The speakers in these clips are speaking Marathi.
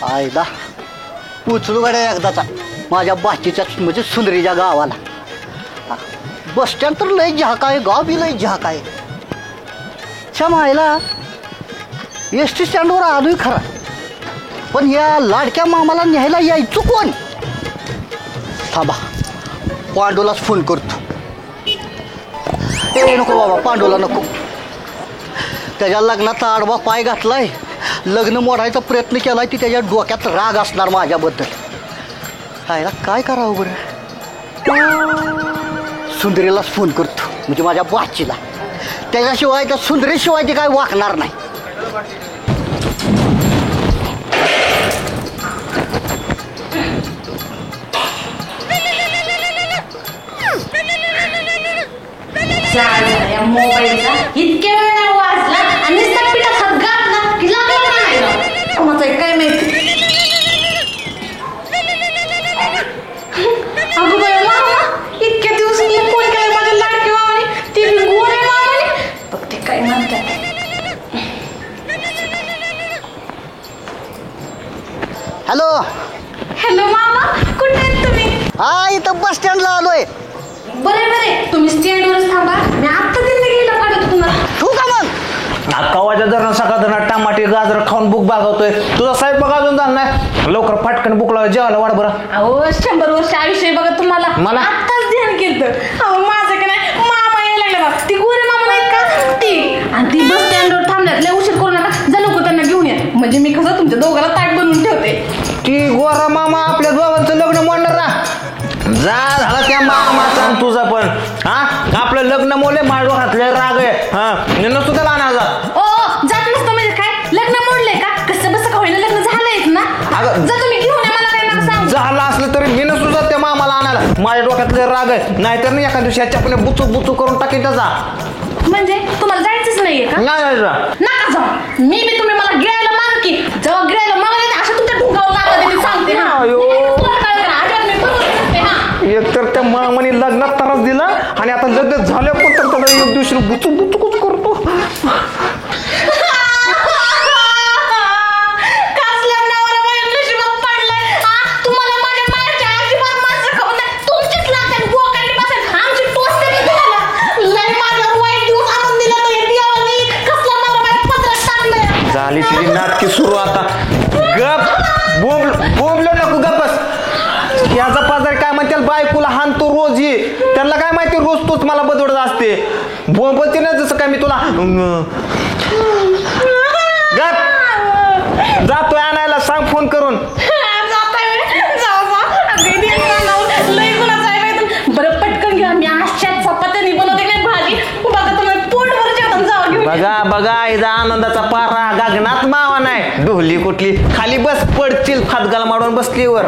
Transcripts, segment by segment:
आयदा उचलू गाड्या एकदाचा माझ्या बाचीच्या म्हणजे सुंदरीच्या गावाला. बस स्टँड तर लय झाक आहे, गाव बी लय झाक आहे. मायला एस टी स्टँडवर आलोय खरा, पण या लाडक्या मामाला न्यायला यायचो कोण? थांबा, पांडूलाच फोन करतो. ए नको बाबा, पांडूला नको. त्याच्या लग्नाचा आडवा पाय घातलाय, लग्न मोडायचा प्रयत्न केलाय, ती त्याच्या डोक्यात राग असणार माझ्याबद्दल. काय करावं बरं? सुंदरीलाच फोन करतो, म्हणजे माझ्या बाचीला. त्याच्याशिवाय त्या सुंदरीशिवाय ती काय वाकणार नाही. मोबाईलचा इतके वेळ नाही वाजला आणि पिठात हात घातला की लागला नाही. कोणाचं काय माहिती. अगं बाई मामा, इतक्या दिवस कोणी काय माझ्या लाडकी मामाने ती गोरे मामाने बघ ते काय म्हणतात. हॅलो हॅलो मामा, कुठे आहेत तुम्ही? हा, इथं बस स्टँडला आलोय. बरे तुम्ही स्टँडवरच थांबा, मी आत्ता तिथे गेला पाठवतो तुम्हाला. तू का मग कवाच्या धरण सकाळ टमाटे गाजर खाऊन बुक बागवतोय. तुझा साहेब बघा अजून झाला नाही, लवकर फाटकन बुक लावा, जेवायला वाढ बरं. अहो 100 वर्ष आयुष्य बघा तुम्हाला. मला आत्ताच ध्यान केलं. अहो माझं का नाही, मामा यायला लागला बघ. ती गोरे मामा नाहीत का ती, आणि ती बस स्टँडवर थांबल्यात. लय उशीर करू नका, जा लवकर त्यांना घेऊन या, म्हणजे मी कसं तुमच्या दोघांना ताट बनवून ठेवते. ती गोरा मामा आपल्या दोघांचं लग्न म्हणणार ना. जा झाला त्या मामाचा आणि तुझा पण. हा, आपलं लग्न मोले माळू घातले राग आहे. हा, नसतो त्याला आणा जा. ओ जात नसतो म्हणजे काय, लग्न मोडलंय का? कसं बस का होईना, लग्न झालंयच ना. जा तुम्ही घेऊन या, मला काय नका सांगू. झालं असलं तरी मी नसतो जात त्या मामाला आणायला. माझ्या डोक्यातले राग आहे, नाहीतर मी एका दिवशी याच्या पण बुचू बुचू करून टाकेन त्याचा. म्हणजे तुम्हाला जायचंच नाहीये का? नाही नका जाऊ. मी तुम्ही मला गिळायला मान की जेव्हा गिळायला मला अशा तुमच्या ढुंगावर लागला ते सांगते ना. एक तर त्या मामाने लग्नात त्रास दिला आणि आता लग्न झाल्या पण तर त्याला एक दिवशी बुचू बुचू कुच करतो. झाली तिची नाटकी सुरू. आता गप बोंबलो नको, गपस. याचा पाजार काय म्हणते, बायकोला हाणतो रोज. ये त्यांना काय माहिती, रोज तोच मला बदवडत असते. बोंबलते ना जसं काय मी तुला. गप, जातोय आणायला, सांग फोन करून. बरं पटकन घ्या, मी अशाच चपात्याने बनवते काय भाजी. बघा तुम्हाला पोटभर जेवण जावं घेऊन. बघा इथं आनंदाचा पारा गगनात मावा नाही, ढोली कुठली खाली बस पडतील, फातगाला मारून बसलीवर.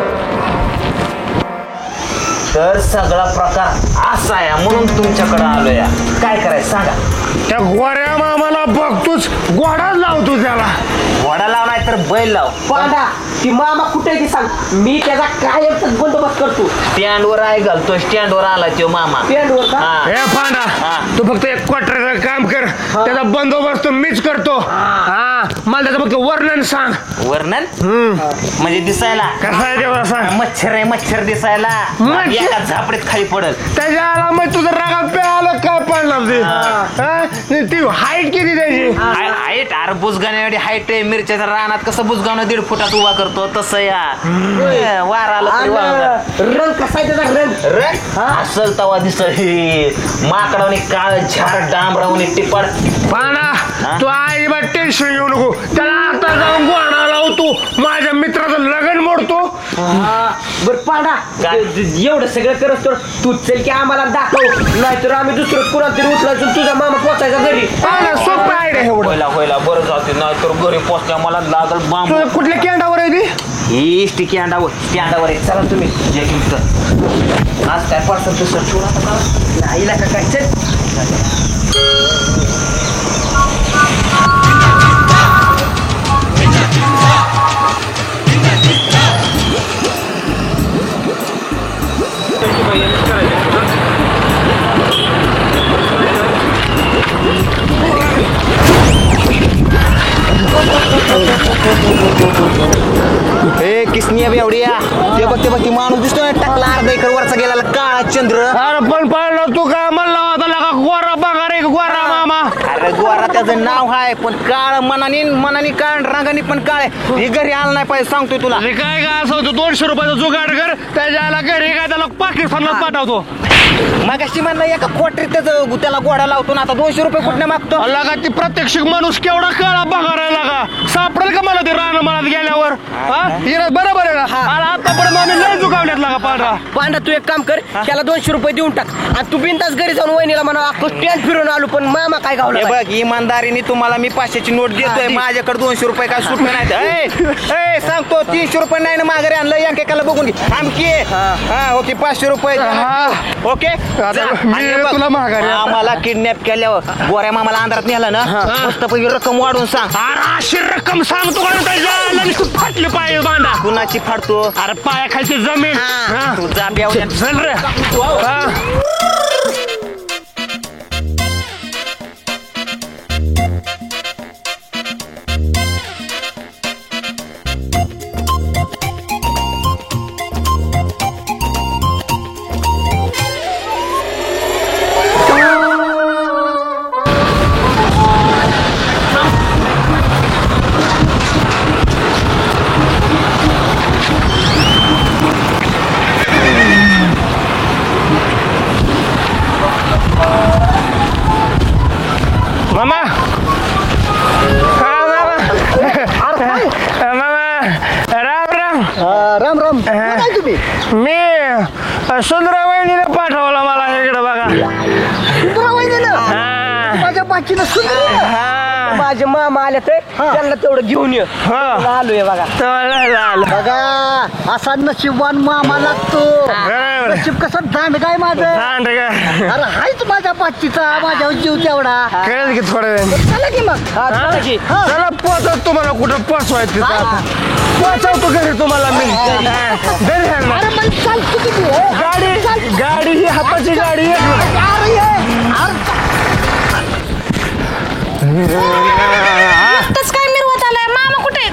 तर सगळा प्रकार असा आहे, म्हणून तुमच्याकडे आलोय. काय करायचं सांगा. त्या गोऱ्या मामाला बघतोच, घोडाच लावतो त्याला. घोडा लाव नाही तर बैल लाव. पांडा, ती मामा कुठे ती सांग, मी त्याचा कायमचा बंदोबस्त करतो. स्टँडवर आहे घालतो, स्टँडवर आला तो मामा. स्टँडवर का? हे पांडा, तू फक्त एक क्वार्टरचं काम कर, त्याचा बंदोबस्त मीच करतो. हा, मला त्याचं फक्त वर्णन सांग. वर्णन म्हणजे दिसायला कसं आहे तेवढा सांग. मच्छर आहे, मच्छर दिसायला एका झापडीत खाली पडल. त्याच्या आला मग तुझं रागात पे आलं काय पडणार ते. ती हाईट किती त्याची? हाईट अरे बुजगावण्यासाठी हाईट आहे. मिरच्याच्या रानात कसं बुजगावणं 1.5 फुटात उभा करतो तसं या. वार आला तरी रंग कसा आहे त्याचा रंग? असल तवा दिसल माकडावणी काळ झाड डांबरावणी टिपड. पांडा, तू अजिबात टेन्शन घेऊ नको. त्याला आता जाऊन गोणा लावतो, माझ्या मित्राचं लगन मोडतो. बर पांडा, एवढं सगळं करत तर तू चल की आम्हाला दाखव, नाहीतर आम्ही दुसरं कुणाला तरी उचलायचो, तुझा मामा पोचायचा घरी. सोपं आहे रे एवढं. होयला बरं जाते, नाहीतर घरी पोचल्या मला लागल बांब. तुझं कुठल्या केंडावर आहे ती? ही स्टिकँडावर आहे. चला तुम्ही आज काय पडतं दुसरं ठेवून आता नाही का काय चल. ए किसनी एवढ्या ते बघ ती माणूस दिसतोय टाकला अर्धा एकर वरचा गेला काळा चंद्र. अरे पण पाहिलं तू काय म्हणला होता का गोरा बघा रे गोरा मामा. अरे गोरा त्याचं नाव आहे पण काळ मनाने काळ रंगाने पण काळ हे घरी आलं नाही पाहिजे सांगतोय तुला. अरे काय काय असं होतं 200 रुपयाचा जुगाड कर त्याच्या घरी काय त्याला पाकिस्तानला पाठवतो. मगाशी म्हणलं एका क्वार्टर त्याला गोडा लावतो ना आता 200 रुपये कुठे मागतो. अल्ला का ती प्रत्यक्ष माणूस केवढा काळा बघा राहिला का सापडेल का मला ते रानमाळात गेल्यावर. बरोबर आहे का आतापर्यंत आम्ही लय जुगावण्यात लागा पांढरा. पांडा तू एक काम कर त्याला 200 रुपये देऊन टाक आणि तू बिनतास घरी जाऊन वहिनीला म्हणा अख्खं स्टँड फिरून आलो पण मामा काय गावला. बघ इमानदारीने तुम्हाला मी 500ची नोट देतोय माझ्याकडे 200 रुपये काय सुट नाही. सांगतो 300 रुपये नाही ना माघारी आणलं एकेकाला बघून घे आमकी. हा ओके 500 रुपये ओके. तुला माघारी आम्हाला किडनॅप केल्यावर गोऱ्या मामाला अंधारात नेला ना मस्तपैकी रक्कम वाढून सांग. अशी रक्कम सांगतो का फाटले पाय बांधा कुणाची फाडतो. अरे पायाखालची जमीन तू जा प्यावल्या. चल रे मामा राम राम काय तुम्ही मी सुंदरा वहिनीने पाठवला मला इकडे बघा. माझ्या बाकीनं सुंदर माझे मामा आले तर त्यांना तेवढं घेऊन ये आलोय बघा. बघा असा नशीबवान मामा लागतो. नशीब कसं दांड काय माझं. अरे हायच माझ्या पाचीचा माझ्या जीव तेवढा. कळेल की थोडं वेळ चला की मग चला पोचव तुम्हाला कुठं पोचवायचं पोचवतो घरी तुम्हाला मी घरी आहे ना. अरे पण चालतो की तू. गाडी ही हाताची गाडी काय मिरवत आलाय मामा कुठे.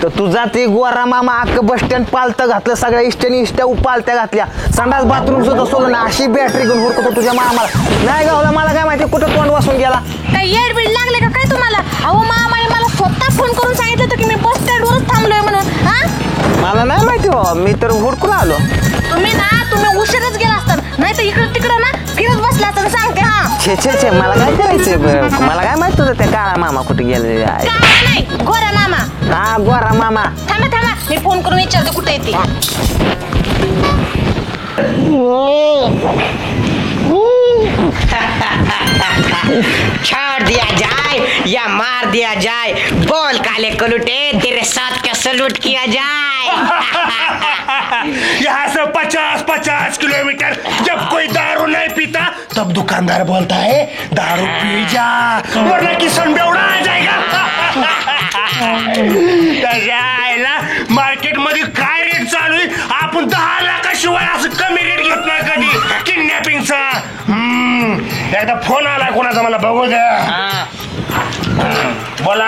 तर तुझा ते गोरा मामा अख्खं बस स्टँड पालतं घातलं सगळ्या इष्ट्या पालत्या घातल्या संडास बाथरूम सुद्धा सोडलं ना अशी बॅटरी घेऊन हुडकतो तुझ्या मामाला नाही गावला. मला काय माहिती कुठं तोंड वासून गेला. काय येडबीड लागले का काय तुम्हाला. अहो मामाने मला स्वतः फोन करून सांगितलं होतं की मी बस स्टँडवरच थांबलोय म्हणून. मला नाही माहिती हो मी तर हुडकून आलो. तुम्ही उशीरच गेला असतात नाही तर इकडं तिकडं ना फिरत बसला असता सांगते. छे मला काय करायचंय मला काय माहित होतं त्या काळा मामा कुठे गेले. नाही गोरा मामा. हा गोरा मामा. थांबा मी फोन करून विचारते कुठे येते. छोड़ दिया जाए या मार दिया जाए बोल काले कलुटे तेरे साथ कैसे लूट किया जाए. यहाँ से 50-50 किलोमीटर जब कोई दारू नहीं पीता तब दुकानदार बोलता है दारू पी जा वरना किसान बेवडा आ जाएगा. मार्केट मध्ये काय रेट चालू आहे आपण 10 लाखाशिवाय असं कमी रेट घेत नाही कधी किडनॅपिंगचा. एकदा फोन आला कोणाचा मला बघू द्या. बोला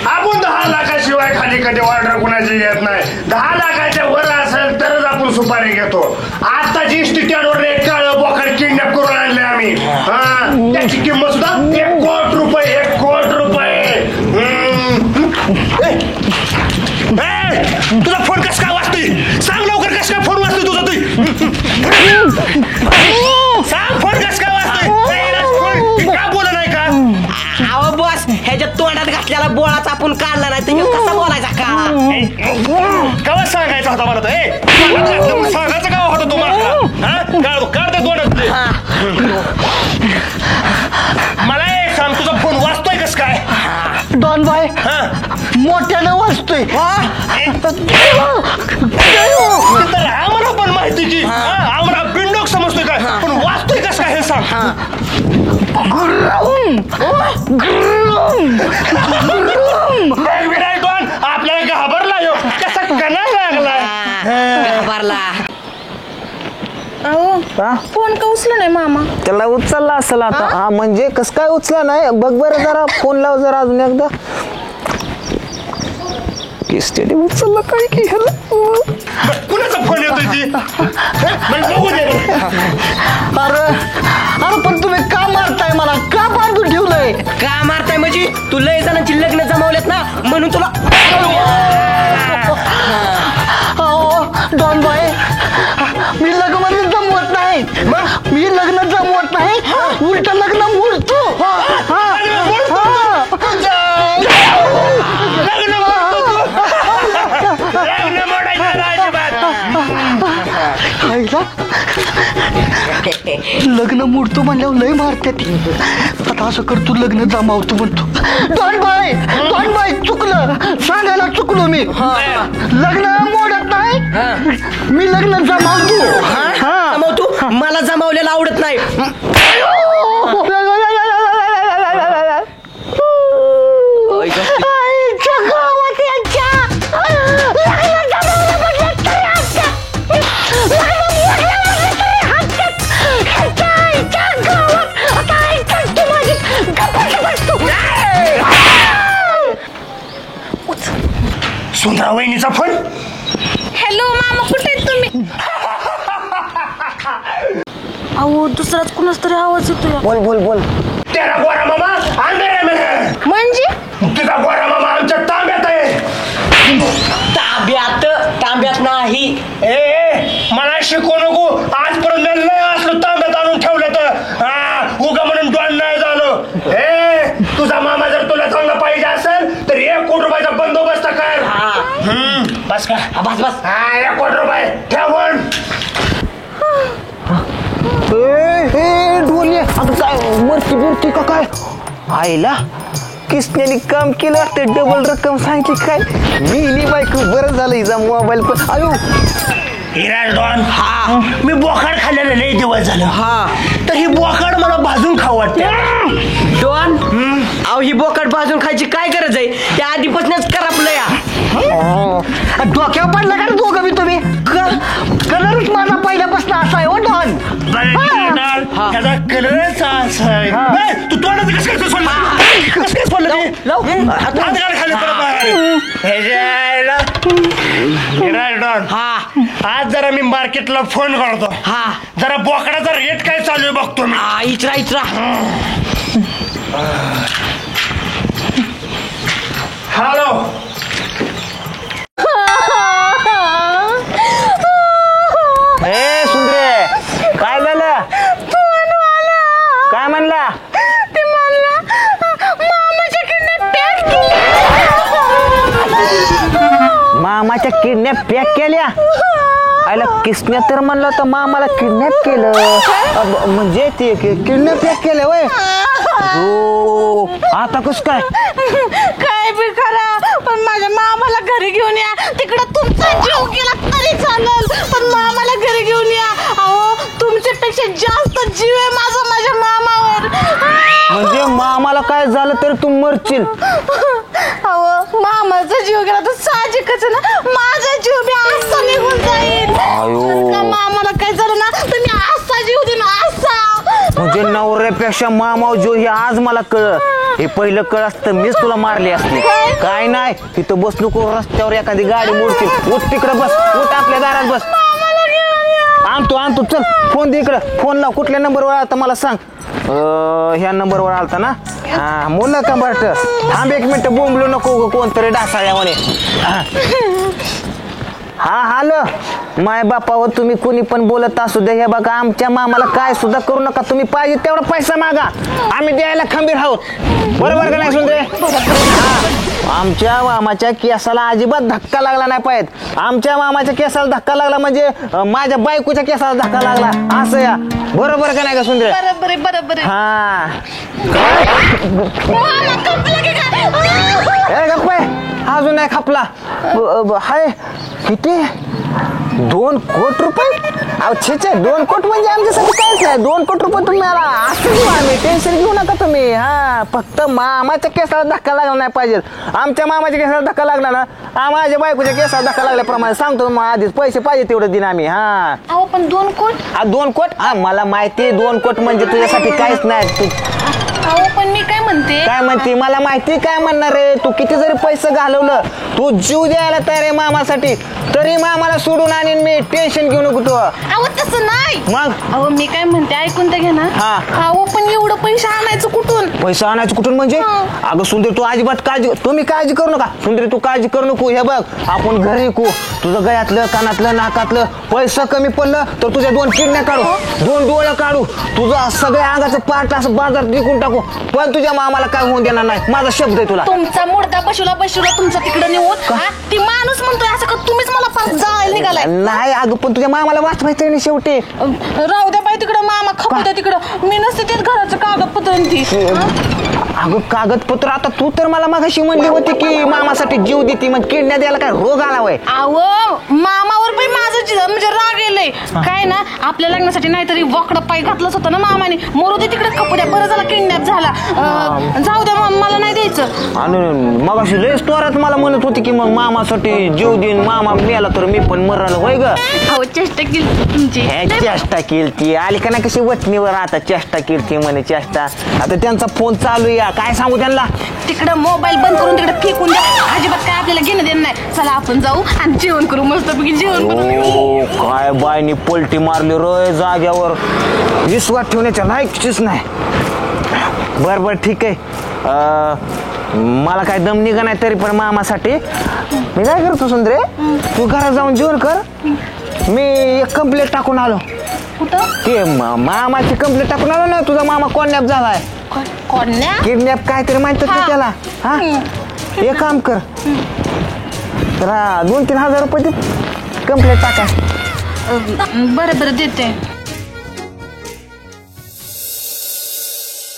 आपण 10 लाखाशिवाय खाली कधी ऑर्डर कोणाची घेत नाही. 10 लाखाच्या वर असेल तरच आपण सुपारी घेतो. आता जी स्टिट्यावर एक काळं बोकड किडनॅप करून आणले आम्ही. त्याची किंमत सुद्धा 1 कोटी रुपये 1 कोटी रुपये. तुझा फोन कस काय वाजतोय सांग लवकर कस काय फोन वाजतोय तुझा सांग फोन कस काय वाजतोय का बोल नाही का. अहो बॉस ह्याच्या तोंडात घातलेला बोळाचा आपण काढला नाही तर कसा बोलायचा का. कवा सांगायचा होता मला तर सांगायचं का होतं तुम्हाला काढ ते तोंडात. मला एक सांग तुझा फोन वाजतोय कस काय. डॉन बाय मोठ्यानं वाजतोय. आम्हाला पण माहिती की आम्हाला बिंडोक समजतोय काय पण वाचतोय कस काय हे सांग. आपल्याला घाबरला कसा कना लागलाय. घाबरला अहो हा? फोन का उचला नाही मामा? त्याला उचलला असेल आता. हा म्हणजे कस काय उचला नाही बघ बरं, जरा फोन लाव जरा अजून एकदा. किस्टेने उचलला काय की ह्याला. कुणाचा फोन येतोय ती बघू दे. अरे अरे पण तुम्ही का मारताय मला? का बांधून ठेवलंय? का मारताय म्हणजे तू लय जणांची लग्न जमावलेत ना म्हणून तुला. अहो डॉन बाय, मी लग्न जमवत नाही. मी लग्न जमवत नाही, उलट लग्न मोडतो. लग्न मोडतो म्हणल्यावर लय मारते ती. आता असं कर, तू लग्न जमावतो म्हणतो. डॉन बाय चुकलं, सांगायला चुकलो मी. लग्न मोडत नाही, मी लग्न जमावतो. मग तू मला जमावलेला आवडत नाही. सुंदरा वहिनीचा फोन. हॅलो मामा, कुठे आहेत तुम्ही? अहो दुसराच कुणाच तरी आवाज येतोय. बोल. तेरा गोरा मामा अंधेरे में है. म्हणजे तुझा गोरा मामा आमच्या ताब्यात आहे. तांब्यात नाही. ए मला शिकवू नको. आजपर्यंत लय असलं ताब्यात आणून ठेवलं तर उगा म्हणून डॉन नाही झालो. तुझा मामा जर तुला चांगला पाहिजे असेल तर 1 कोटी रुपयाचा बंदोबस्त कर. बस का? बस 1 कोटी रुपये ठेवून. डोले आता काय मरती का काय? आईला किसण्याने काम केलं वाटतं, डबल रक्कम सांगितली काय. मी बायको बरं झालं हिचा मोबाईल पण. आयो हिराज डॉन, मी बोकाड खाल्लेलं लय दिवस झालं. तर ही बोकाड मला भाजून खाऊ वाटते. डॉन, अहो ही बोकड भाजून खायची काय गरज आहे? त्या आधीपासूनच करपलं या. डोक्यावर पडलं का रे दोघं बी तुम्ही? कलरच माझा पहिल्यापासून असा आहे. हो डॉन, त्याचा कलरच असा आहे. तू तोंडाचं कसं काय सोडलं? कसं काय सोडलं हिराज डॉन, आज जरा मी मार्केटला फोन करतो. जरा बोकडाचा रेट काय चालू आहे बघतो मी. इचरा हॅलो. ए सुंदरे, काय झालं? काय म्हणला? ते म्हणला मामाच्या किडनॅप पॅक मामाच्या किडनॅप पॅक केल्या? आयला किसण्या तर म्हणलं तर मामाला किडनॅप केलं. म्हणजे ते किडनॅप पॅक केलं वय. हो आता कस काय? काय बी करा, पण माझ्या मामाला घरी घेऊन या. तिकडं तुमचा जीव गेला तरी चालेल, पण मामाला घरी घेऊन या. अहो तुमच्यापेक्षा जास्त जीव आहे माझ्या मामावर. म्हणजे मामाला काय झालं तर तू मरशील? अहो मामाचा जीव गेला तर साहजिकच आहे ना, माझा जीव बी असा निघून जाईल. का मामाला काय झालं ना तर मी असा जीव देईन, असा. म्हणजे नवऱ्यापेक्षा मामा जो हे आज मला कळ. हे पहिलं कळ असतं मीच तुला मारली असते. काय नाही तिथं बस नको, रस्त्यावर एखादी गाडी मोडतील. उठ तिकडे बस, उठ आपल्या दारात बस. आणतो चल. फोन दे इकडं. फोन लाव. कुठल्या नंबरवर आलता मला सांग. ह्या नंबरवर आलता ना? हा बोल का बरट. थांब 1 मिनिट, बोंबलो नको कोणतरी डासाळ्या म्हणे. हा हॅलो, माय बापावर तुम्ही कोणी पण बोलत असू दे. हे बघा आमच्या मामाला काय सुद्धा करू नका. तुम्ही पाहिजे तेवढा पैसा मागा, आम्ही द्यायला खंबीर आहोत. बरोबर का नाही सुंदरे? आमच्या मामाच्या केसाला अजिबात धक्का लागला नाही पाहिजे. आमच्या मामाच्या केसाला धक्का लागला म्हणजे माझ्या बायकोच्या केसाला धक्का लागला असं या. बरोबर का नाही का सुंदरे? बरोबर. हा गप्प अजून नाही खपला. हाय किती 2 कोटी रुपये? अहो छे 2 कोटी म्हणजे आमच्यासाठी काहीच नाही. 2 कोटी रुपये तुम्हाला असं घेऊ आम्ही, टेन्शन घेऊ नका तुम्ही. हा फक्त मामाच्या केसाला धक्का लागला नाही पाहिजे. आमच्या मामाच्या केसाला धक्का लागला ना, माझ्या बायकोच्या केसाला धक्का लागल्याप्रमाणे सांगतो तुम्हाला आधीच पैसे पाहिजे तेवढे दिन आम्ही. हा अहो पण 2 कोट. 2 कोट? हा मला माहिती 2 कोट म्हणजे तुझ्यासाठी काहीच नाही. अहो पण मी काय म्हणते, काय म्हणते मला माहिती काय म्हणणार रे. तू किती जरी पैसे घालवलं, तू जीव द्यायला तयार आहे मामासाठी, तरी मामाला सोडून आणीन मी. टेन्शन घेऊ नको तू. अहो तसं नाही. मग अहो मी काय म्हणते ऐकून तर घे ना. हा. अहो पण एवढं पैसे आणायचं कुठून? पैसा आणायचं कुठून म्हणजे? अगं सुंदर तू अजिबात काळजी, तुम्ही काळजी करू नका. सुंदरी तू काळजी करू नको. हे बघ आपण घरी विकू, तुझं गळ्यातलं कानातलं नाकातलं पैसा कमी पडलं तर तुझ्या 2 किडण्या काढू, 2 डोळं काढू, तुझं सगळ्या अंगाचं पार्ट असं बाजारात विकून टाकू, पण तुझ्या मामाला काय होऊन देणार नाही. माझा शब्द आहे तुला. तुमचा मुर्दा बसवला तुमचा तिकडे नेऊन. ती माणूस म्हणतोय असं का तुम्हीच मला फार जाळ निघालाय. नाही अगं पण तुझ्या मामाला वाचवायचं नाही शेवटी. राहू द्या बाई तिकडं, मामा खपू द्या तिकडं. मी नसते तेच घराचं कागदपत्र आणि ती. अगं कागदपत्र आता तू तर मला मागाशी म्हणली होती की मामासाठी जीव देते, मग किडण्या द्यायला काय रोग आला वय? अहो मामावर बाई माझं म्हणजे राग येलंय काय ना. आपल्या लग्नासाठी नाहीतरी वाकडं पाय घातलंच होतं ना मामाने. मरू दे तिकडे खपू द्या. बरं झाला किडनॅप झाला. जाऊ द्या मला नाही द्यायचं. आणि मगाशी लय स्टोरात मला म्हणत होती की मग मामासाठी जीव देईन, मामा मिळाला तर मी पण मरलो होय ग. अहो चेष्टा केली तुमची. चेष्टा केली ती आली का नाही कशी वचनीवर. आता चेष्टा केली ती म्हणे चेष्टा. आता त्यांचा फोन चालू या, काय सांगू त्यांना. तिकडं मोबाईल बंद करून तिकडे फेकून द्या. अजिबात काय आपल्याला घेणं देणं नाही. चला आपण जाऊ आणि जेवण करू, मस्तपैकी जेवण करू. काय बायनी पलटी मारली रोय जाग्यावर. विश्वास ठेवण्याच्या लायकीच नाही. बरं बरं ठीक आहे. मला काय दम निघा नाही तरी पण मामासाठी मी काय करतो सुंदरे, तू घरात जाऊन जेवण कर. मी एक कंप्लेंट टाकून आलो. कुठं? ते मामाची कंप्लेंट टाकून आलो ना. तुझा मामा किडनॅप झालाय. कोण्या? किडनॅप काहीतरी म्हणतात ना त्याला. हा एक काम कर, तर 2-3 हजार रुपये दे, कंप्लेंट टाका. बरं बरं देते.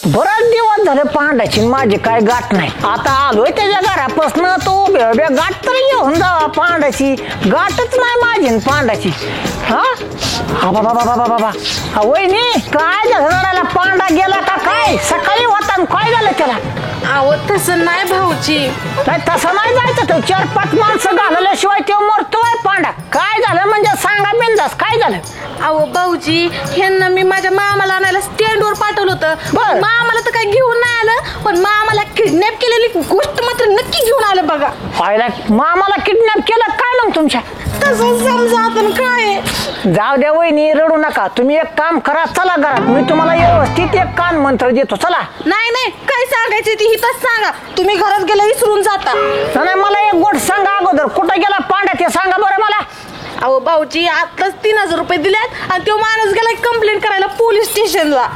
बराच दिवस झाले पांड्याची माझी काय गाठ नाही. आता आलोय त्याच्या घरापासून तो उभ्या उभ्या गाठ तरी येऊन जावा. पांड्याची गाठच नाही माझी पांड्याची. हा बाबा बाबा बाबा बाबा वहिनी काय झालं रडायला? पांडा गेला का काय? सकाळी होता आणि काय झालं त्याला? अहो तसं नाही भाऊची. नाही तसं नाही जायचं. तो 4-5 माणसं घालवल्याशिवाय तो मरतोय पांडा. काय झालं म्हणजे सांगा बिंदास, काय झालं? अहो भाऊजी ह्यांना मी माझ्या मामाला आणायला स्टँडवर पाठवलं होतं. बरं. मामाला तर काही घेऊन नाही आलं, पण मामाला किडनॅप केलेली गोष्ट मात्र नक्की घेऊन आलं बघा. पाहिला मामाला किडनॅप केलं काय मग तुमच्या? तसं समजा आपण काय. जाऊ द्या वहिनी रडू नका. तुम्ही एक काम करा, चला घरात. मी तुम्हाला व्यवस्थित एक कान मंत्र देतो. चला. नाही काय सांगायचं ती हिथंच सांगा. तुम्ही घरात गेला विसरून जाता. नाही मला एक गोष्ट सांगा अगोदर. कुठं गेला पांड्या ते सांगा बरं मला. अहो भाऊजी आताच 3000 रुपये दिल्यात आणि तो माणूस गेला कंप्लेंट करायला पोलीस स्टेशनला.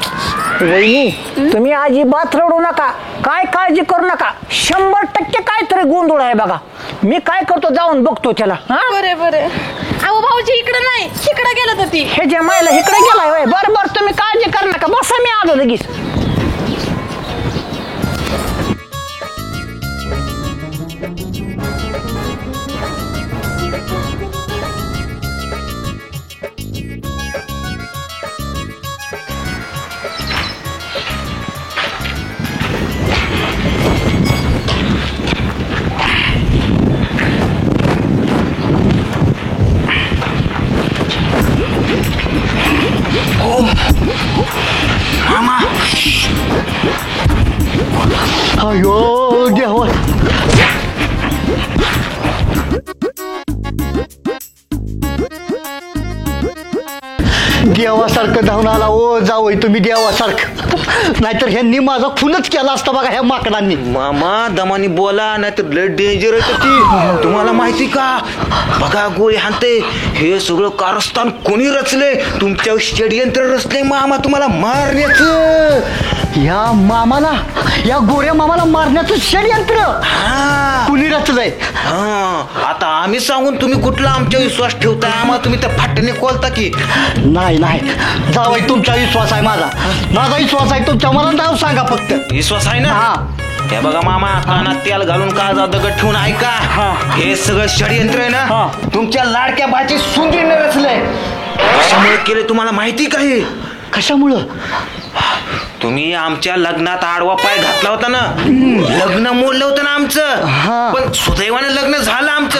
वहिनी तुम्ही अजिबात रडू नका, काय काळजी करू नका. 100% काहीतरी गोंधळ आहे बघा. मी काय करतो जाऊन बघतो त्याला. हा बरे अहो भाऊजी इकडे नाही, इकडे गेलं तर ती. हे जे मायला इकडे गेलाय होय. बरं बरं तुम्ही काळजी करू नका. बसा मी आलो लगेच. अयो देवा. देवासारखं धावून आला ओ जावई तुम्ही देवासारखं. नाहीतर ह्यांनी माझा खूनच केला असता बघा ह्या माकडांनी. मामा दमानी बोला नाही तर लय डेंजर आहे ती. तुम्हाला माहिती का बघा गोळी हाणते. हे सगळं कारस्थान कोणी रचले? तुमच्या षडयंत्र रचले मामा तुम्हाला मारण्याचं. या मामाला, या गोऱ्या मामाला मारण्याचं षडयंत्र कुणी रचलंय? आता आम्ही सांगून तुम्ही कुठला आमच्या विश्वास ठेवताय? आम्हाला तुम्ही त्या फाट्याने कोलता की नाही जावई तुमचा विश्वास आहे. माझा विश्वास आहे तुमच्या. मला नाव सांगा फक्त. विश्वास आहे ना? हा हे बघा मामा, कानात तेल घालून काळजा दगड ठेवून ऐका. हे सगळं षडयंत्र आहे ना, तुमच्या लाडक्या बाची सुंदरीने रचलंय. कशामुळे केले तुम्हाला माहिती का हे? कशामुळं? तुम्ही आमच्या लग्नात आडवा पाय घातला होता ना, लग्न मोडलं होतं ना आमचं, पण सुदैवाने लग्न झालं आमचं.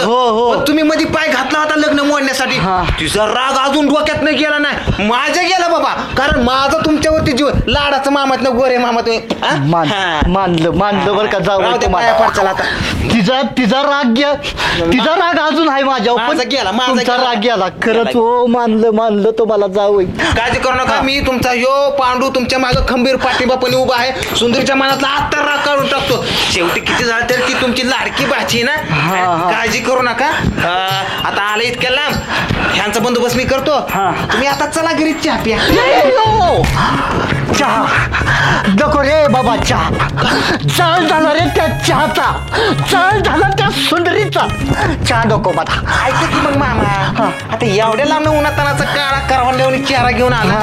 पण तुम्ही मध्ये पाय घातला होता लग्न मोडण्यासाठी. तिचा राग अजून डोक्यात नाही गेला नाही, माझ्या गेला बाबा. कारण माझा तुमच्यावरती जीव, लाडाचं मामात ना गोरे मामात. मानलं बरं का जाऊ चला आता. तिचा राग अजून आहे माझ्यावर. तुमचा राग गेला खरंच. हो मानलं तुम्हाला जाऊ. काळजी करू नका, मी तुमचा यो पांडू तुमच्या मागं खंबीर पाठीबापाने उभा आहे. सुंदरीच्या मनातला आत्ता राग काढून टाकतो. शेवटी किती झालं तरी ती तुमची लाडकी बाची ना. काळजी करू नका. आता आलं इतक्या लांब, ह्यांचा बंदोबस्त मी करतो. तुम्ही आता चला घरी चहा प्या. चहा नको रे बाबा, चहा चाल झाला रे त्या चहाचा, चाल झाला त्या सुंदरीचा. चहा नको मला. ऐका की मग मामा, आता एवढ्या लांब उन्हातानाचा काळा करवंड्यावरून चेहरा घेऊन आला,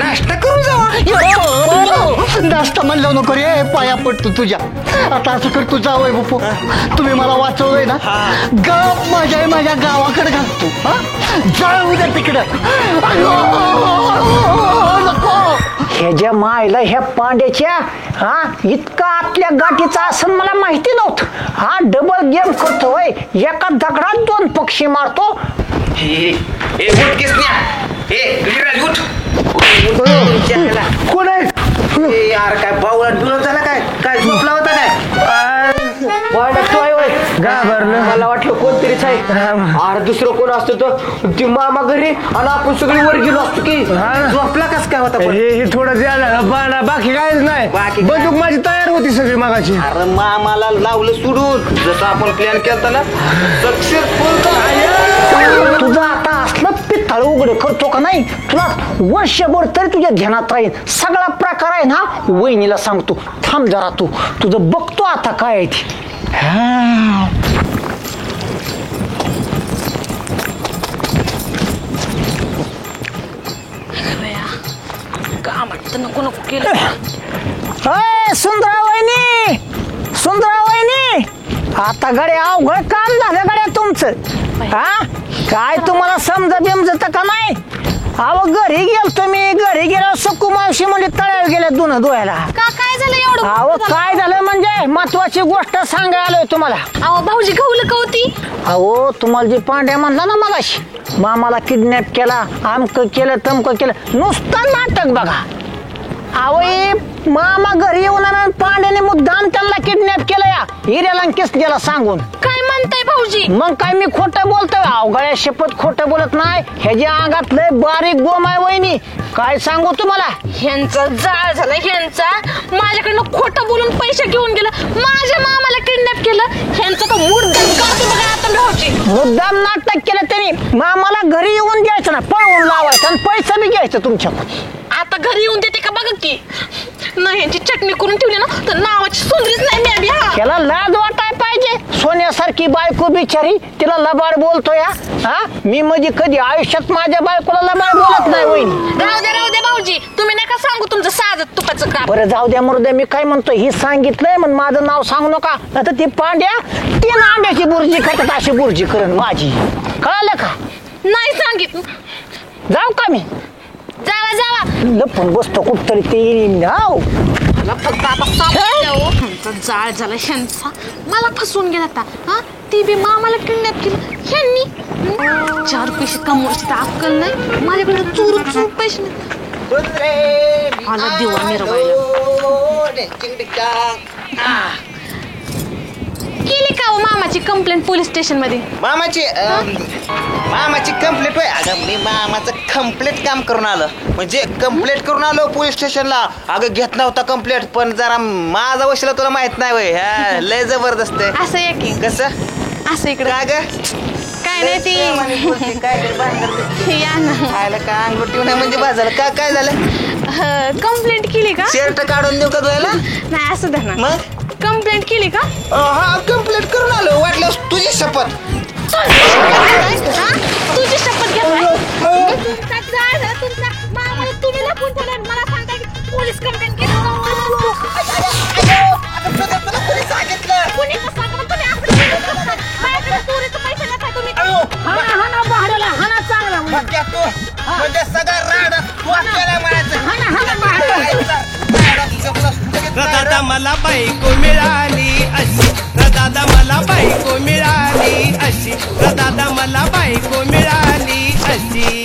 नाश्ता करून जावा. नाश्ता म्हणलं नको रे, पाया पडतो तुझ्या. आता असं कर, तू जावय बापू, तुम्ही मला वाचवलंय ना, गप माझ्या गावाकडे घालतो. जाऊ दे तिकडं. नको. ह्याच्या मायला ह्या पांड्याच्या इतका आतल्या गाठीचा असं मला माहिती नव्हतं. हा डबल गेम करतोय, एका दगडात 2 पक्षी मारतो. कोण आहे यार? काय बावळा डुलत झाला काय? काय झोपला होता काय? मला वाटलं कोणतरीच आहे. अरे दुसरं कोण असतं तर ती मामा घरी आणि आपण सगळी वर गेलो असतो की. झोपला कस काय होता? हे थोडं झालं, बाकी काहीच नाही. बंदूक माझी तयार होती सगळी मागाची. अरे मामाला लावलं सोडून, जसं आपण प्लॅन केलता ना, सक्सेसफुल. तुझं आता असलं पित्ताळ उघड करतो का नाही, तुला वर्षभर तरी तुझ्या ध्यानात राहील. सगळा प्रकार आहे ना, वहिनीला सांगतो. थांब जरा, तुझं बघतो आता काय आहे ते. नको केलं. सुंदरा वहिनी, आता गडे अवघड काम झालं गड्या तुमचं. काय तुम्हाला समजा बिमजत का नाही? अहो घरी गेलतो मी, घरी गेलो सकू मावशी म्हणजे तळ्यावर गेल्या दोन धुवायला. काय झालं एवढं? अहो काय झालं म्हणजे महत्वाची गोष्ट सांगायला आलोय तुम्हाला. अहो भाऊजी गवलं का होती? अहो तुम्हाला जे पांड्या म्हणला ना मगाशी, मामाला किडनॅप केला, आमकं केलं तमकं केलं, नुसतं नाटक बघा. अहो मामा घरी येऊन पांड्याने मुद्दाम त्यांना किडनॅप केलं या हिऱ्याला किसल्याला सांगून. काय म्हणताय भाऊजी? मग काय मी खोटं बोलतोय? अवघड्या शपथ खोटं बोलत नाही. ह्याच्या अंगात लय बारीक गोम आहे वहिनी. काय सांगू तुम्हाला, ह्यांचा जाळ झाला. ह्यांचा माझ्याकडनं खोटं बोलून पैसे घेऊन गेलं, माझ्या मामाला किडनॅप केलं. ह्यांचा तो मुद्दाम करतो बघा आता भाऊजी. मुद्दाम नाटक केलं त्यांनी. मामाला घरी येऊन द्यायचं ना, पळवून लावायचं आणि पैसा बी घ्यायचं तुमच्याकडून. आता घरी येऊन देते का बघा की. नाही ह्यांची चटणी करून ठेवली ना तर नावाची सुंदरीच नाही मी. त्याला लाज वाटाय पाहिजे. सोन्यासारखी बायको बिचारी, तिला लबाड बोलतोय. मी म्हणजे कधी आयुष्यात माझ्या बायकोला लबाड बोलत नाही वहिनी. राहू दे भाऊजी, तुम्ही नका सांगू तुमचं साजत तुपाचं काम. बरं जाऊ द्या मरुद्या, मी काय म्हणतोय ही सांगितलंय मग माझं नाव सांगू नका, आता ती पांड्या 3 अंड्याची बुर्जी खातात अशी बुर्जी करण माझी. कळलं का? नाही सांगितलं. जाऊ का मी? जावा लपून बसतो कुठतरी ते. मला फक्त आता ह्यांचा जाळ झाला. ह्यांचा मला फसवून गेला आता. ती बी मामाला किडनॅप केलं ह्यांनी. 4 पैसे कमवायची तर अक्कल नाही माझ्याकडे. चोर पैसे नाही. मला दिवा मिरवायला केली का मामाची कंप्लेंट पोलीस स्टेशन मध्ये? मामाची कंप्लेंट होय? अगं मी मामाचं कंप्लेंट काम करून आलं, म्हणजे कंप्लेंट करून आलो पोलीस स्टेशनला. अगं घेत नव्हता कंप्लेंट, पण जरा माझा वशिला तुला माहित नाही वय. लय जबरदस्त आहे. असं आहे की कसं असं इकडे का ग? काय नाही ती या ना. काय अंगठी नाही म्हणजे बाजाला काय झालं? कंप्लेंट केली का? शर्ट काढून देऊ का तुला? नाही असं द्या ना. मग कंप्लेंट केली का? हा कंप्लेंट करून आलो. वाटलं तुझी शपथ. तुझी शपथ घ्या. तुम्ही लपून ठेवलं मला सांगता पोलीस कंप्लेंट केली. म्हणजे सगळा राडा तू आपल्याला दादा मला बायको मिळाली अशी दादा मला बायको मिळाली अशी दादा मला बायको मिळाली अशी